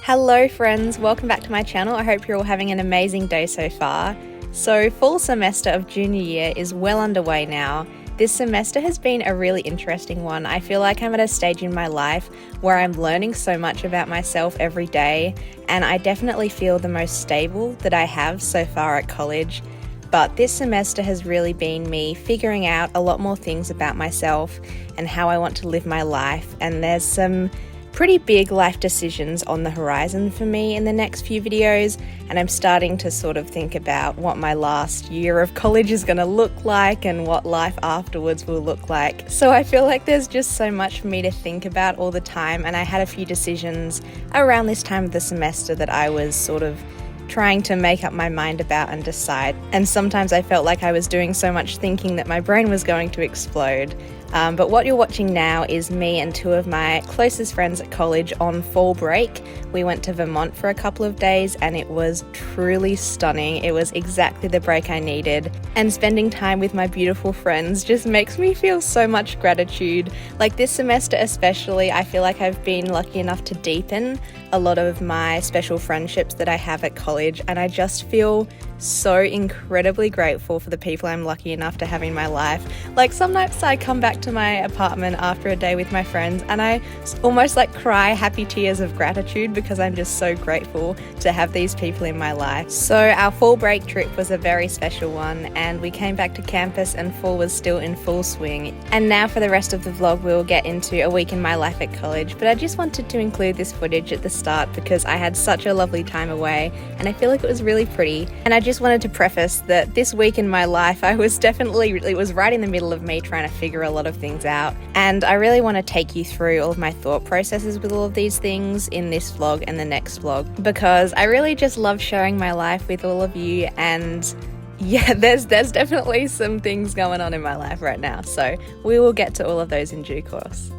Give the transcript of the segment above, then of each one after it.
Hello friends, welcome back to my channel. I hope you're all having an amazing day so far. So fall semester of junior year is well underway now. This semester has been a really interesting one. I feel like I'm at a stage in my life where I'm learning so much about myself every day, and I definitely feel the most stable that I have so far at college. But this semester has really been me figuring out a lot more things about myself and how I want to live my life, and there's some pretty big life decisions on the horizon for me in the next few videos, and I'm starting to sort of think about what my last year of college is going to look like and what life afterwards will look like. So I feel like there's just so much for me to think about all the time, and I had a few decisions around this time of the semester that I was sort of trying to make up my mind about and decide, and sometimes I felt like I was doing so much thinking that my brain was going to explode. But what you're watching now is me and two of my closest friends at college on fall break. We went to Vermont for a couple of days and it was truly stunning. It was exactly the break I needed, and spending time with my beautiful friends just makes me feel so much gratitude. Like this semester especially, I feel like I've been lucky enough to deepen a lot of my special friendships that I have at college, and I just feel so incredibly grateful for the people I'm lucky enough to have in my life. Like some nights I come back to my apartment after a day with my friends and I almost like cry happy tears of gratitude because I'm just so grateful to have these people in my life. So our fall break trip was a very special one, and we came back to campus and fall was still in full swing. And now for the rest of the vlog we'll get into a week in my life at college, but I just wanted to include this footage at the start because I had such a lovely time away and I feel like it was really pretty. And I just wanted to preface that this week in my life it was right in the middle of me trying to figure a lot of things out, and I really want to take you through all of my thought processes with all of these things in this vlog and the next vlog, because I really just love sharing my life with all of you. And yeah, there's definitely some things going on in my life right now, so we will get to all of those in due course.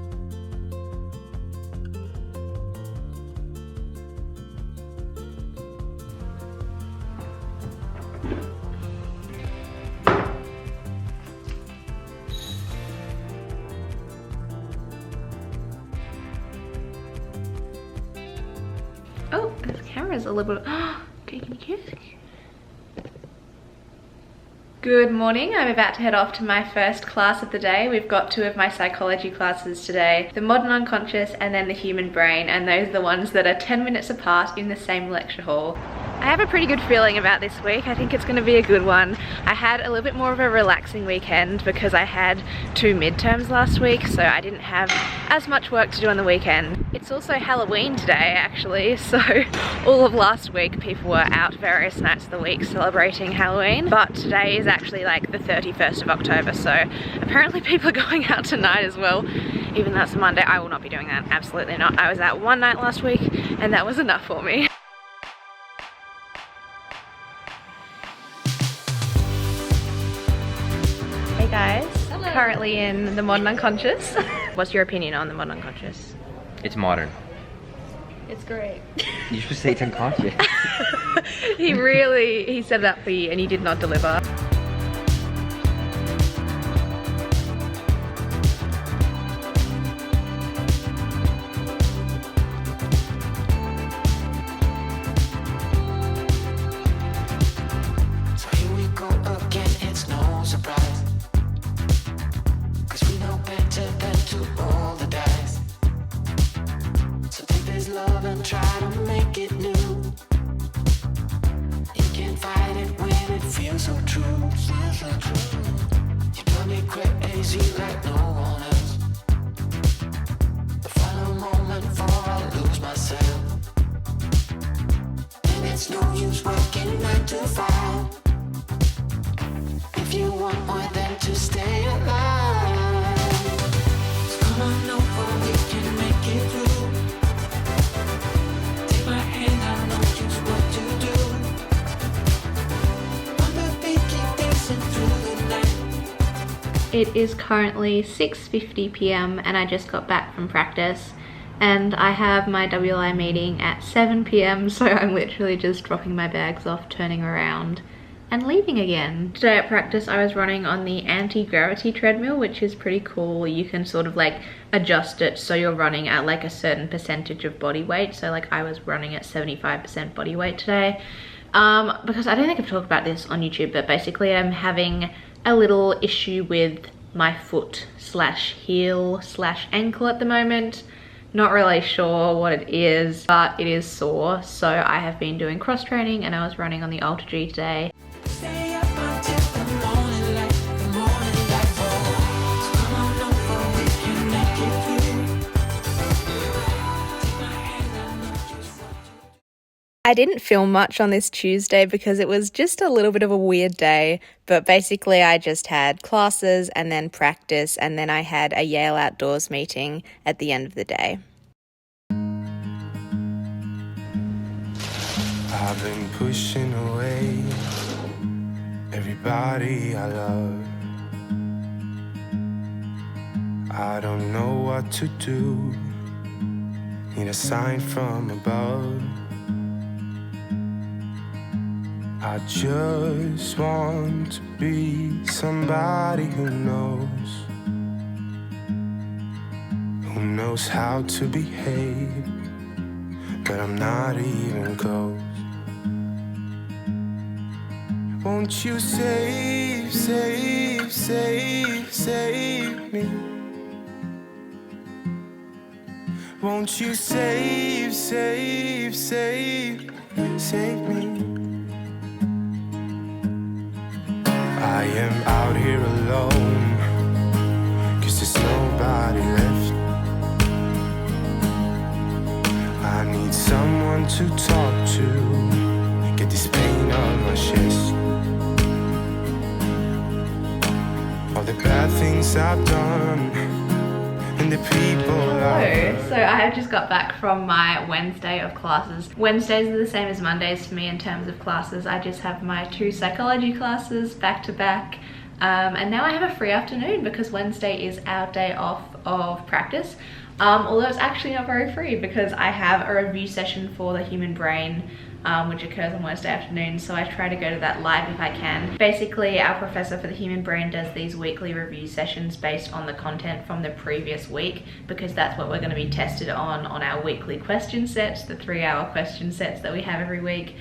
Oh, this camera's a little bit... taking a kiss. Good morning, I'm about to head off to my first class of the day. We've got two of my psychology classes today, the modern unconscious and then the human brain, and those are the ones that are 10 minutes apart in the same lecture hall. I have a pretty good feeling about this week. I think it's going to be a good one. I had a little bit more of a relaxing weekend because I had 2 midterms last week, so I didn't have as much work to do on the weekend. It's also Halloween today actually, so all of last week people were out various nights of the week celebrating Halloween, but today is actually like the 31st of October, so apparently people are going out tonight as well, even though it's a Monday. I will not be doing that, absolutely not. I was out one night last week and that was enough for me. Hey guys, hello. Currently in the modern unconscious. What's your opinion on the modern unconscious? It's modern. It's great. You should say it's unconscious. He set it up for you and he did not deliver. Try to make it new. You can't fight it when it feels so true. You drive me crazy like no one else. The final moment before I lose myself. And it's no use working 9 to 5 if you want more than to stay alive. So come on over, we can make it through. It is currently 6:50 p.m. and I just got back from practice, and I have my WLI meeting at 7 p.m. so I'm literally just dropping my bags off, turning around and leaving again. Today at practice I was running on the anti-gravity treadmill, which is pretty cool. You can sort of like adjust it so you're running at like a certain percentage of body weight. So like I was running at 75% body weight today. Because I don't think I've talked about this on YouTube, but basically I'm having a little issue with my foot slash heel slash ankle at the moment. Not really sure what it is, but it is sore. So I have been doing cross training and I was running on the Ultra G today. Stay up until the morning light, the morning light falls. So come on over, we can make it through. Take my hand, I know just what to do. I didn't film much on this Tuesday because it was just a little bit of a weird day, but basically I just had classes and then practice, and then I had a Yale outdoors meeting at the end of the day. I've been pushing away everybody I love. I don't know what to do, need a sign from above. I just want to be somebody who knows how to behave, but I'm not even close. Won't you save, save, save, save me? Won't you save, save, save, save me? I am out here alone, 'cause there's nobody left. I need someone to talk to, get this pain on my chest. All the bad things I've done, and the people I've... So I have just got back from my Wednesday of classes. Wednesdays are the same as Mondays for me in terms of classes. I just have my 2 psychology classes back to back. And now I have a free afternoon because Wednesday is our day off of practice. Although it's actually not very free because I have a review session for the human brain, which occurs on Wednesday afternoon, so I try to go to that live if I can. Basically, our professor for the human brain does these weekly review sessions based on the content from the previous week, because that's what we're going to be tested on our weekly question sets, the 3-hour question sets that we have every week.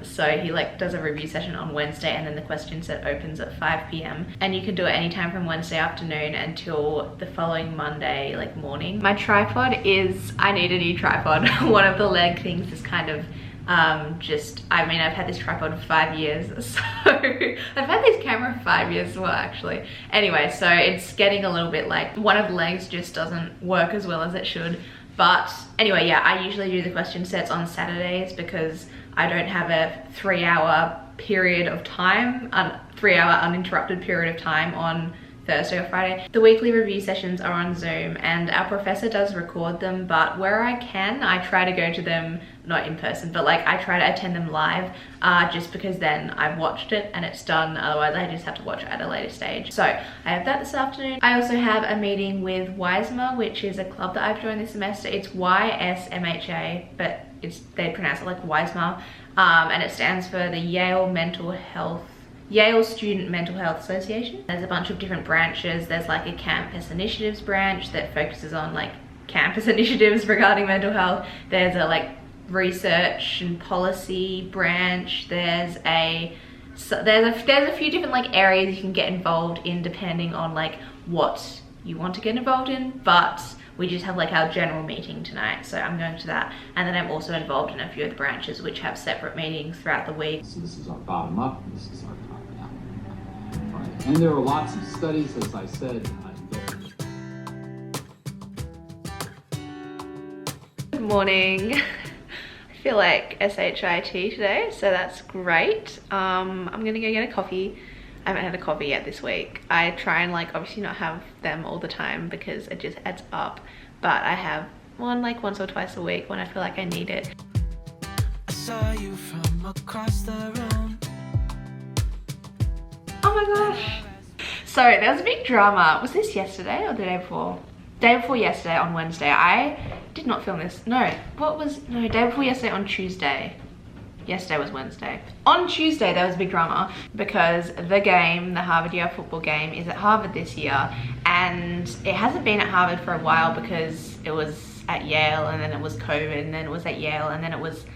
So he like does a review session on Wednesday, and then the question set opens at 5 p.m. and you can do it anytime from Wednesday afternoon until the following Monday like morning. My tripod is, I need a new tripod. One of the leg things is kind of I mean, I've had this tripod for 5 years, so I've had this camera for 5 years as well, actually. Anyway, so it's getting a little bit like one of the legs just doesn't work as well as it should. But anyway, yeah, I usually do the question sets on Saturdays because I don't have a 3-hour period of time, 3-hour uninterrupted period of time on Thursday or Friday. The weekly review sessions are on Zoom and our professor does record them, but where I can, I try to go to them, not in person, but like I try to attend them live, just because then I've watched it and it's done. Otherwise I just have to watch it at a later stage. So I have that this afternoon. I also have a meeting with WISMA, which is a club that I've joined this semester. It's YSMHA, but they pronounce it like WISMA, and it stands for the Yale Student Mental Health Association. There's a bunch of different branches. There's like a campus initiatives branch that focuses on like campus initiatives regarding mental health. There's a like research and policy branch. There's a few different like areas you can get involved in depending on like what you want to get involved in, but we just have like our general meeting tonight, so I'm going to that. And then I'm also involved in a few of the branches which have separate meetings throughout the week. So this is our bottom up, and this is our top down. All right. And there are lots of studies, as I said. Good morning. I feel like SHIT today, so that's great. I'm gonna go get a coffee. I haven't had a coffee yet this week. I try and like obviously not have them all the time because it just adds up, but I have one like once or twice a week when I feel like I need it. I saw you from across the room. Oh my gosh. Sorry, there was a big drama. Was this yesterday or the day before? Day before yesterday on Wednesday. I did not film this. No, day before yesterday on Tuesday. Yesterday was Wednesday. On Tuesday, there was a big drama because the Harvard-Yale football game is at Harvard this year, and it hasn't been at Harvard for a while because it was at Yale, and then it was COVID, and then it was at Yale, and then it was,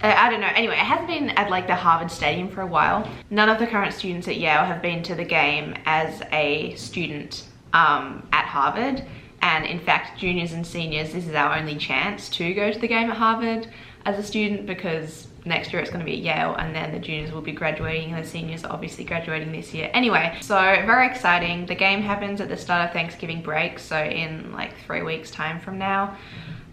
I don't know. Anyway, it hasn't been at like the Harvard Stadium for a while. None of the current students at Yale have been to the game as a student at Harvard. And in fact, juniors and seniors, this is our only chance to go to the game at Harvard as a student, because next year it's going to be at Yale, and then the juniors will be graduating and the seniors are obviously graduating this year. Anyway, so very exciting. The game happens at the start of Thanksgiving break, so in like 3 weeks time from now.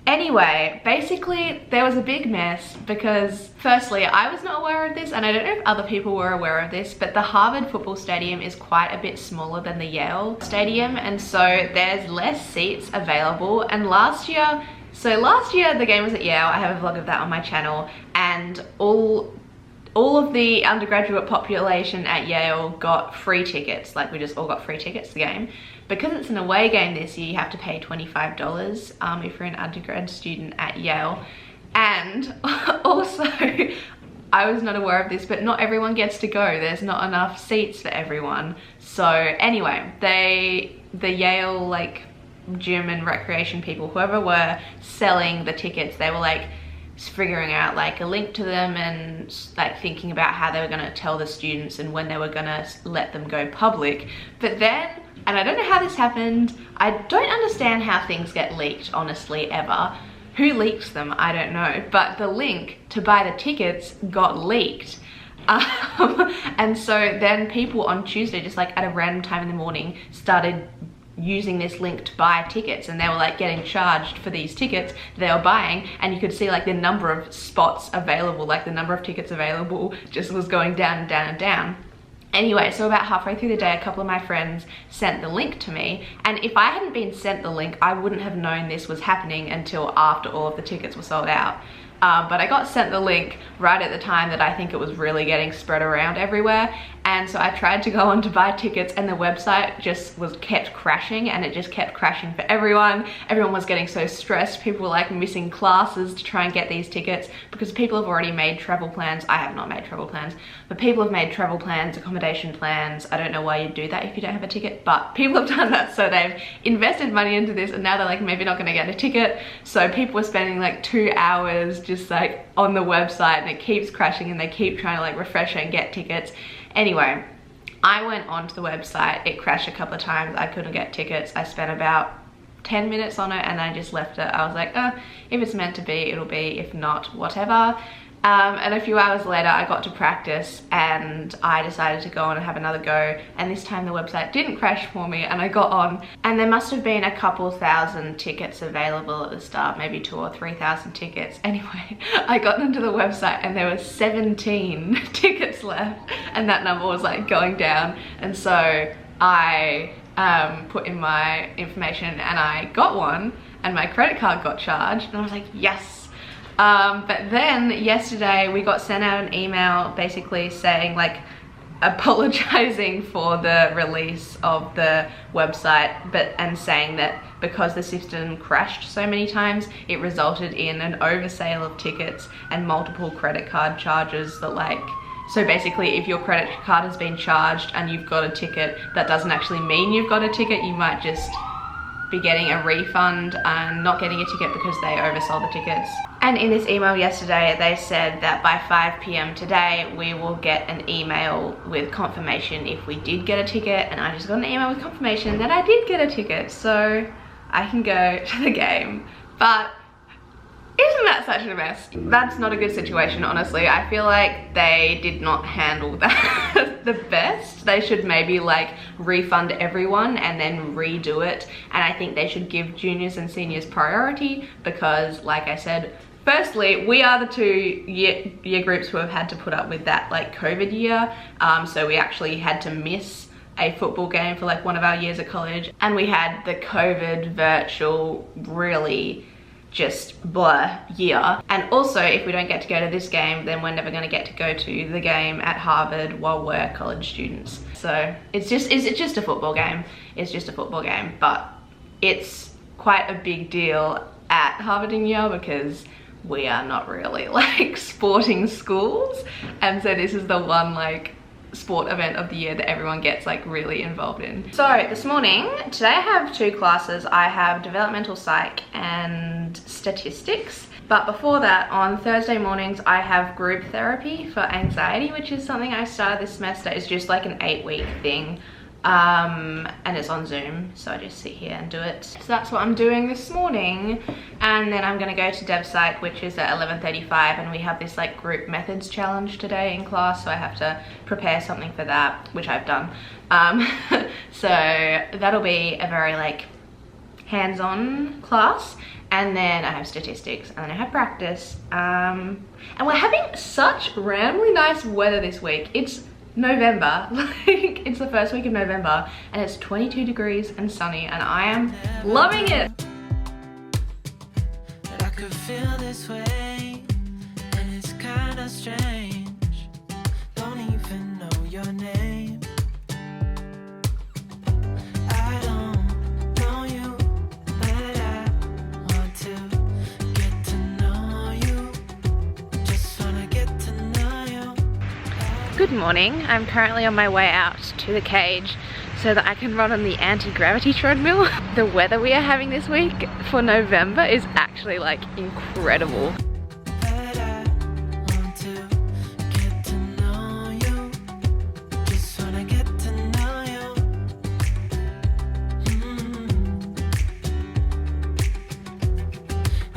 Anyway, basically there was a big mess because firstly, I was not aware of this, and I don't know if other people were aware of this, but the Harvard football stadium is quite a bit smaller than the Yale stadium, and so there's less seats available. And last year the game was at Yale. I have a vlog of that on my channel, and all of the undergraduate population at Yale got free tickets. Like, we just all got free tickets to the game. Because it's an away game this year, you have to pay $25 if you're an undergrad student at Yale. And also, I was not aware of this, but not everyone gets to go. There's not enough seats for everyone. So anyway, the Yale like gym and recreation people, whoever were selling the tickets, they were like figuring out like a link to them and like thinking about how they were going to tell the students and when they were going to let them go public. But then, and I don't know how this happened, I don't understand how things get leaked, honestly, ever. Who leaks them? I don't know. But the link to buy the tickets got leaked. And so then people on Tuesday, just like at a random time in the morning, started using this link to buy tickets, and they were like getting charged for these tickets they were buying, and you could see like the number of spots available, like the number of tickets available just was going down and down and down. Anyway, so about halfway through the day, a couple of my friends sent the link to me, and if I hadn't been sent the link, I wouldn't have known this was happening until after all of the tickets were sold out. But I got sent the link right at the time that I think it was really getting spread around everywhere, and so I tried to go on to buy tickets, and the website just kept crashing, and it just kept crashing for everyone. Everyone was getting so stressed. People were like missing classes to try and get these tickets because people have already made travel plans. I have not made travel plans, but people have made travel plans, accommodation plans. I don't know why you'd do that if you don't have a ticket, but people have done that. So they've invested money into this, and now they're like maybe not going to get a ticket. So people were spending like 2 hours just like on the website, and it keeps crashing, and they keep trying to like refresh and get tickets. Anyway, I went onto the website, it crashed a couple of times, I couldn't get tickets. I spent about 10 minutes on it and I just left it. I was like, if it's meant to be, it'll be, if not, whatever. And a few hours later I got to practice, and I decided to go on and have another go, and this time the website didn't crash for me, and I got on, and there must have been a couple thousand tickets available at the start, maybe 2,000 or 3,000 tickets. Anyway, I got into the website and there were 17 tickets left, and that number was like going down, and so I put in my information and I got one, and my credit card got charged, and I was like, yes. But then yesterday we got sent out an email basically saying, like, apologizing for the release of the website, and saying that because the system crashed so many times, it resulted in an oversale of tickets and multiple credit card charges that, like, so basically if your credit card has been charged and you've got a ticket, that doesn't actually mean you've got a ticket. You might just be getting a refund and not getting a ticket because they oversold the tickets. And in this email yesterday, they said that by 5 p.m. today, we will get an email with confirmation if we did get a ticket, and I just got an email with confirmation that I did get a ticket, so I can go to the game. But isn't that such a mess? That's not a good situation, honestly. I feel like they did not handle that the best. They should maybe like refund everyone and then redo it. And I think they should give juniors and seniors priority because, like I said, firstly, we are the two year groups who have had to put up with that like COVID year. So we actually had to miss a football game for like one of our years at college. And we had the COVID virtual really just blah year. And also, if we don't get to go to this game, then we're never going to get to go to the game at Harvard while we're college students. So it's just a football game. It's just a football game, but it's quite a big deal at Harvard and Yale because we are not really like sporting schools, and so this is the one like sport event of the year that everyone gets like really involved in. So this morning, today I have 2 classes. I have developmental psych and statistics. But before that, on Thursday mornings, I have group therapy for anxiety, which is something I started this semester. It's just like an 8-week thing. And it's on Zoom, so I just sit here and do it. So that's what I'm doing this morning. And then I'm gonna go to Dev Psych, which is at 11:35, and we have this like group methods challenge today in class, so I have to prepare something for that, which I've done. So that'll be a very like hands-on class. And then I have statistics, and then I have practice. And we're having such randomly nice weather this week. It's November, like it's the first week of November, and it's 22 degrees and sunny, and I am loving it. That I could feel this way, and it's kind of strange. Don't even know your name. I don't know you, but I want to get to know you. Just wanna get to know you. Good morning. I'm currently on my way out to the cage so that I can run on the anti-gravity treadmill. The weather we are having this week for November is actually like incredible. But I want to get to know you. Just wanna get to know you.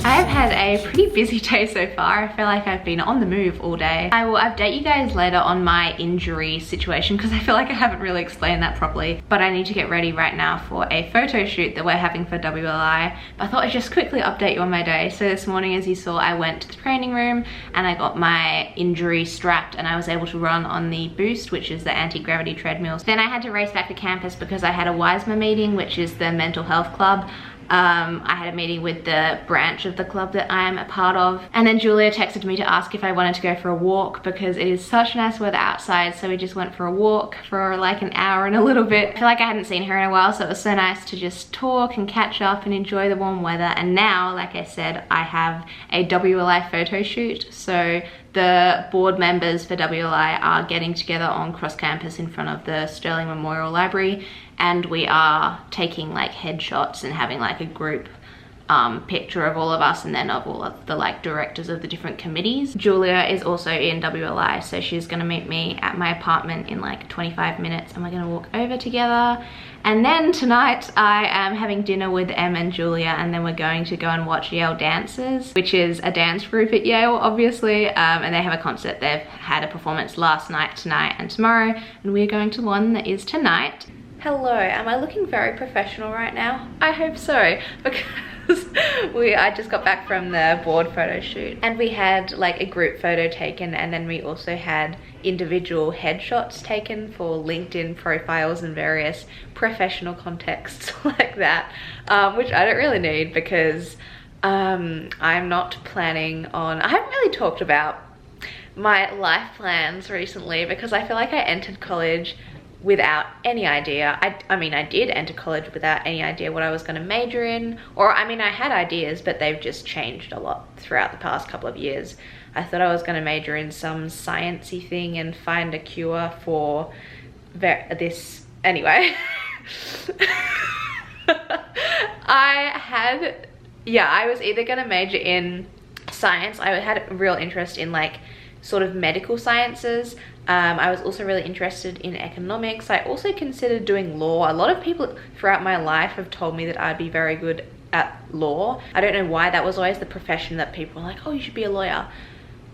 I've had a pretty busy day so far. I feel like I've been on the move all day. I will update you guys later on my injury situation because I feel like I haven't really explained that properly. But I need to get ready right now for a photo shoot that we're having for WLI. But I thought I'd just quickly update you on my day. So this morning, as you saw, I went to the training room and I got my injury strapped, and I was able to run on the Boost, which is the anti-gravity treadmills. Then I had to race back to campus because I had a WISMA meeting, which is the mental health club. I had a meeting with the branch of the club that I'm a part of, and then Julia texted me to ask if I wanted to go for a walk because it is such nice weather outside, so we just went for a walk for like an hour and a little bit. I feel like I hadn't seen her in a while, so it was so nice to just talk and catch up and enjoy the warm weather. And now, like I said, I have a WLI photo shoot, so the board members for WLI are getting together on cross campus in front of the Sterling Memorial Library, and we are taking like headshots and having like a group picture of all of us, and then of all of the like directors of the different committees. Julia is also in WLI, so she's gonna meet me at my apartment in like 25 minutes, and we're gonna walk over together. And then tonight I am having dinner with Em and Julia, and then we're going to go and watch Yale Dancers, which is a dance group at Yale, obviously, and they have a concert. They've had a performance last night, tonight, and tomorrow, and we're going to one that is tonight. Hello, am I looking very professional right now? I hope so, because I just got back from the board photo shoot, and we had like a group photo taken, and then we also had individual headshots taken for LinkedIn profiles and various professional contexts like that, which I don't really need because I'm not planning on, I haven't really talked about my life plans recently because I feel like I entered college without any idea. I mean, I did enter college without any idea what I was going to major in, or I mean, I had ideas, but they've just changed a lot throughout the past couple of years. I thought I was going to major in some sciencey thing and find a cure for this. Anyway, I was either going to major in science. I had a real interest in like sort of medical sciences. I was also really interested in economics. I also considered doing law. A lot of people throughout my life have told me that I'd be very good at law. I don't know why that was always the profession that people were like, oh, you should be a lawyer.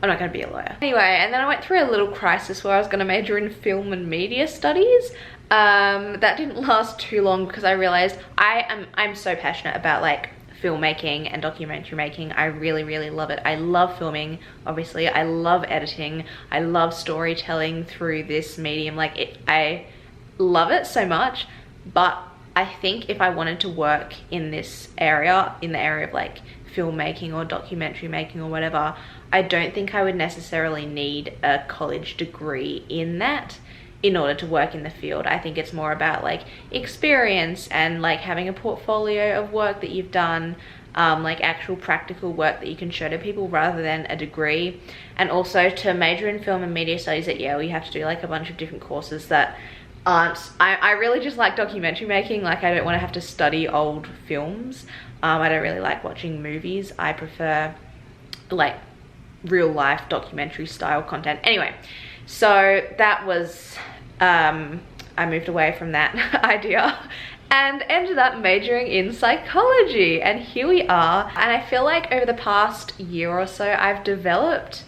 I'm not gonna be a lawyer. Anyway, and then I went through a little crisis where I was gonna major in film and media studies. That didn't last too long because I realized I'm so passionate about like filmmaking and documentary making. I really love it. I love filming, obviously. I love editing. I love storytelling through this medium. Like I love it so much, but I think if I wanted to work in this area, in the area of like filmmaking or documentary making or whatever, I don't think I would necessarily need a college degree in that in order to work in the field. I think it's more about like experience and like having a portfolio of work that you've done, like actual practical work that you can show to people rather than a degree. And also to major in film and media studies at Yale, you have to do like a bunch of different courses that aren't, I really just like documentary making. Like I don't want to have to study old films. I don't really like watching movies. I prefer like real life documentary style content. Anyway, so that was, I moved away from that idea and ended up majoring in psychology, and here we are. And I feel like over the past year or so I've developed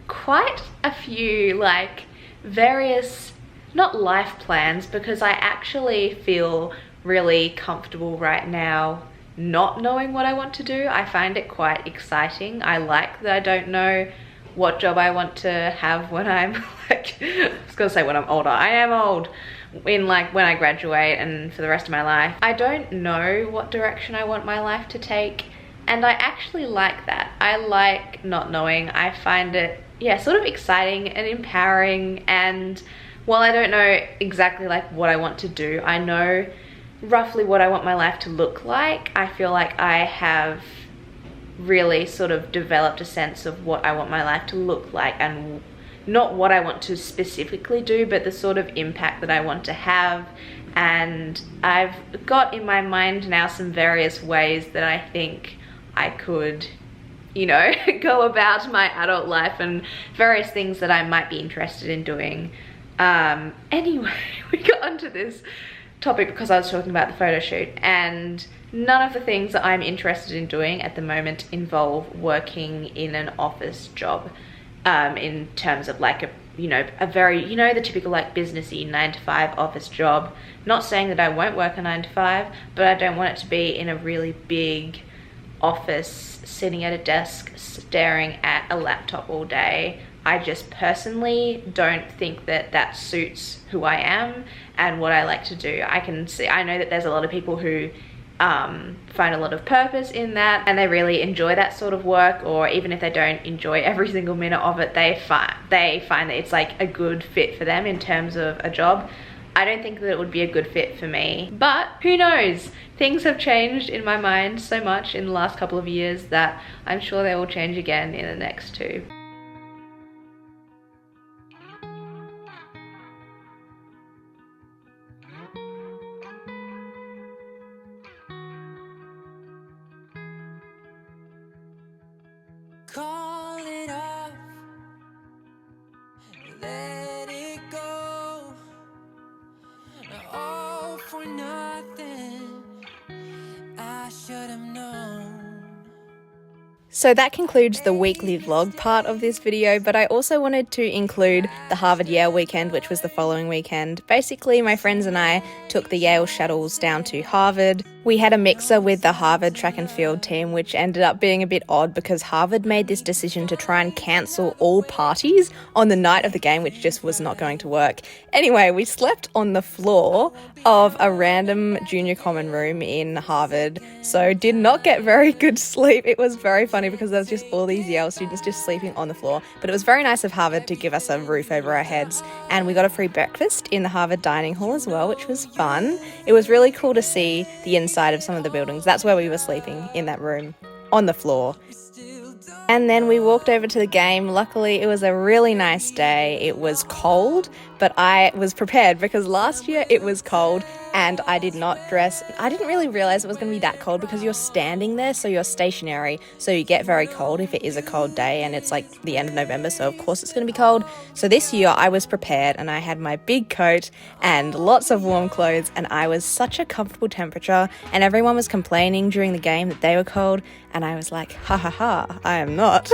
quite a few like various, not life plans, because I actually feel really comfortable right now not knowing what I want to do. I find it quite exciting. I like that I don't know what job I want to have when I'm like, I was gonna say when I'm older. I am old. In like when I graduate and for the rest of my life. I don't know what direction I want my life to take, and I actually like that. I like not knowing. I find it, yeah, sort of exciting and empowering. And while I don't know exactly like what I want to do, I know roughly what I want my life to look like. I feel like I have really sort of developed a sense of what I want my life to look like, and not what I want to specifically do, but the sort of impact that I want to have. And I've got in my mind now some various ways that I think I could, you know, go about my adult life, and various things that I might be interested in doing. Anyway, we got onto this topic because I was talking about the photo shoot, and none of the things that I'm interested in doing at the moment involve working in an office job, in terms of like a, you know, a very, you know, the typical like businessy 9-to-5 office job. Not saying that I won't work a 9-to-5, but I don't want it to be in a really big office sitting at a desk staring at a laptop all day. I just personally don't think that that suits who I am and what I like to do. I know that there's a lot of people who find a lot of purpose in that, and they really enjoy that sort of work, or even if they don't enjoy every single minute of it, they find that it's like a good fit for them in terms of a job. I don't think that it would be a good fit for me, but who knows? Things have changed in my mind so much in the last couple of years that I'm sure they will change again in the next 2. Call it off, let it go, all for nothing. I should have known. So that concludes the weekly vlog part of this video, but I also wanted to include the Harvard-Yale weekend, which was the following weekend. Basically, my friends and I took the Yale shuttles down to Harvard. We had a mixer with the Harvard track and field team, which ended up being a bit odd because Harvard made this decision to try and cancel all parties on the night of the game, which just was not going to work. Anyway, we slept on the floor of a random junior common room in Harvard, so did not get very good sleep. It was very funny because there was just all these Yale students just sleeping on the floor. But it was very nice of Harvard to give us a roof over our heads, and we got a free breakfast in the Harvard dining hall as well, which was fun. It was really cool to see the inside of some of the buildings. That's where we were sleeping, in that room, on the floor. And then we walked over to the game. Luckily, it was a really nice day. It was cold, but I was prepared because last year it was cold and I did not dress. I didn't really realize it was going to be that cold because you're standing there, so you're stationary, so you get very cold if it is a cold day, and it's like the end of November, so of course it's going to be cold. So this year I was prepared and I had my big coat and lots of warm clothes, and I was such a comfortable temperature, and everyone was complaining during the game that they were cold, and I was like, ha ha ha, I am not.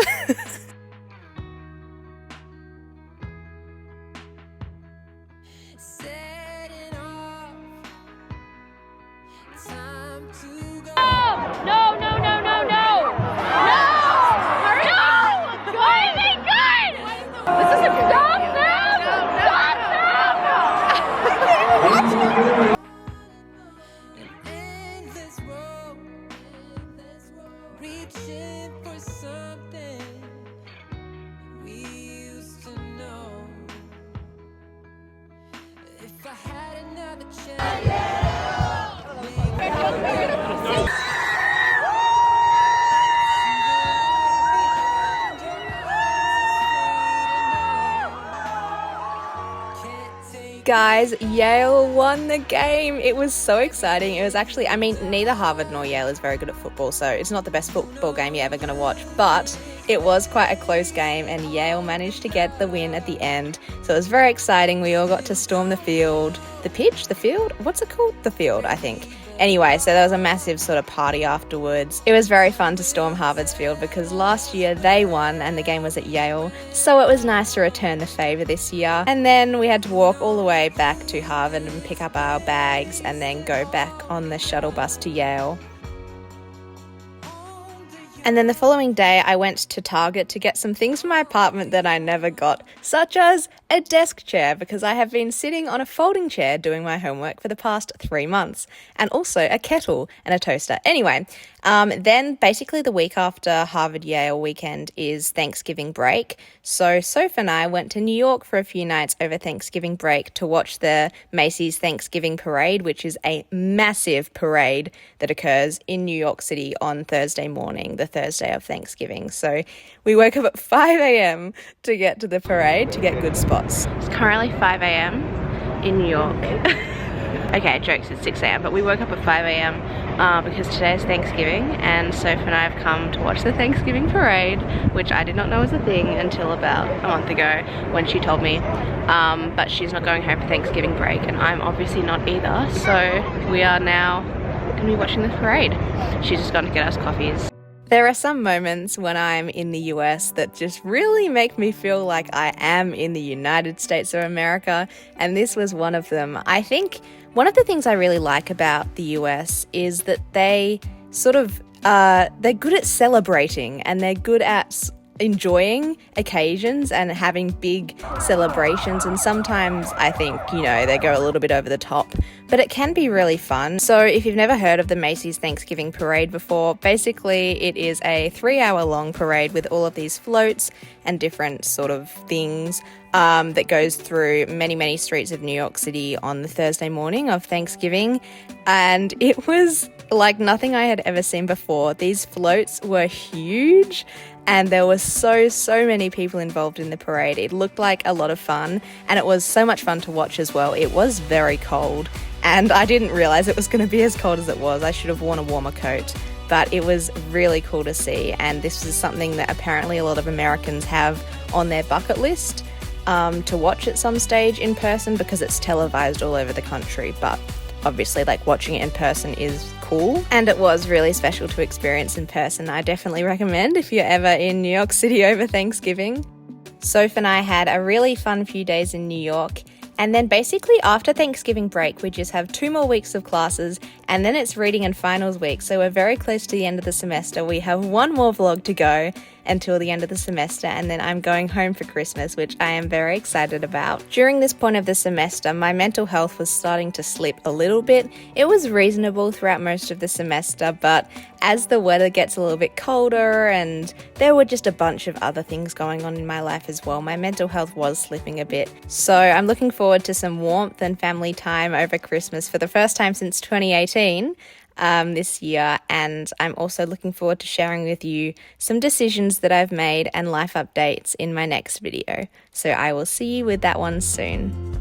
Guys, Yale won the game. It was so exciting. It was actually, I mean, neither Harvard nor Yale is very good at football, so it's not the best football game you're ever going to watch, but it was quite a close game and Yale managed to get the win at the end. So it was very exciting. We all got to storm the field. The pitch? The field? What's it called? The field, I think. Anyway, so there was a massive sort of party afterwards. It was very fun to storm Harvard's field because last year they won and the game was at Yale. So it was nice to return the favour this year. And then we had to walk all the way back to Harvard and pick up our bags and then go back on the shuttle bus to Yale. And then the following day, I went to Target to get some things for my apartment that I never got, such as a desk chair, because I have been sitting on a folding chair doing my homework for the past 3 months, and also a kettle and a toaster. Anyway, then basically the week after Harvard-Yale weekend is Thanksgiving break. So Soph and I went to New York for a few nights over Thanksgiving break to watch the Macy's Thanksgiving Parade, which is a massive parade that occurs in New York City on Thursday morning, the Thursday of Thanksgiving. So we woke up at 5 a.m. to get to the parade to get good spots. It's currently 5 a.m. in New York. Okay, jokes, it's 6 a.m. but we woke up at 5 a.m. Because today is Thanksgiving and Soph and I have come to watch the Thanksgiving Parade, which I did not know was a thing until about a month ago when she told me. But she's not going home for Thanksgiving break and I'm obviously not either, so we are now going to be watching the parade. She's just gone to get us coffees. There are some moments when I'm in the US that just really make me feel like I am in the United States of America, and this was one of them. I think one of the things I really like about the US is that they sort of, they're good at celebrating and they're good at enjoying occasions and having big celebrations, and sometimes I think, you know, they go a little bit over the top, but it can be really fun. So if you've never heard of the Macy's Thanksgiving Parade before, basically it is a 3-hour long parade with all of these floats and different sort of things that goes through many streets of New York City on the Thursday morning of Thanksgiving, and it was like nothing I had ever seen before. These floats were huge and there were so many people involved in the parade. It looked like a lot of fun and it was so much fun to watch as well. It was very cold and I didn't realize it was going to be as cold as it was. I should have worn a warmer coat, but it was really cool to see, and this is something that apparently a lot of Americans have on their bucket list to watch at some stage in person because it's televised all over the country, but obviously like watching it in person is cool, and it was really special to experience in person. I definitely recommend if you're ever in New York City over Thanksgiving. Soph and I had a really fun few days in New York, and then basically after Thanksgiving break we just have 2 more weeks of classes and then it's reading and finals week, so we're very close to the end of the semester. We have 1 more vlog to go until the end of the semester, and then I'm going home for Christmas, which I am very excited about. During this point of the semester, my mental health was starting to slip a little bit. It was reasonable throughout most of the semester, but as the weather gets a little bit colder and there were just a bunch of other things going on in my life as well, my mental health was slipping a bit. So I'm looking forward to some warmth and family time over Christmas for the first time since 2018. This year, and I'm also looking forward to sharing with you some decisions that I've made and life updates in my next video. So I will see you with that one soon.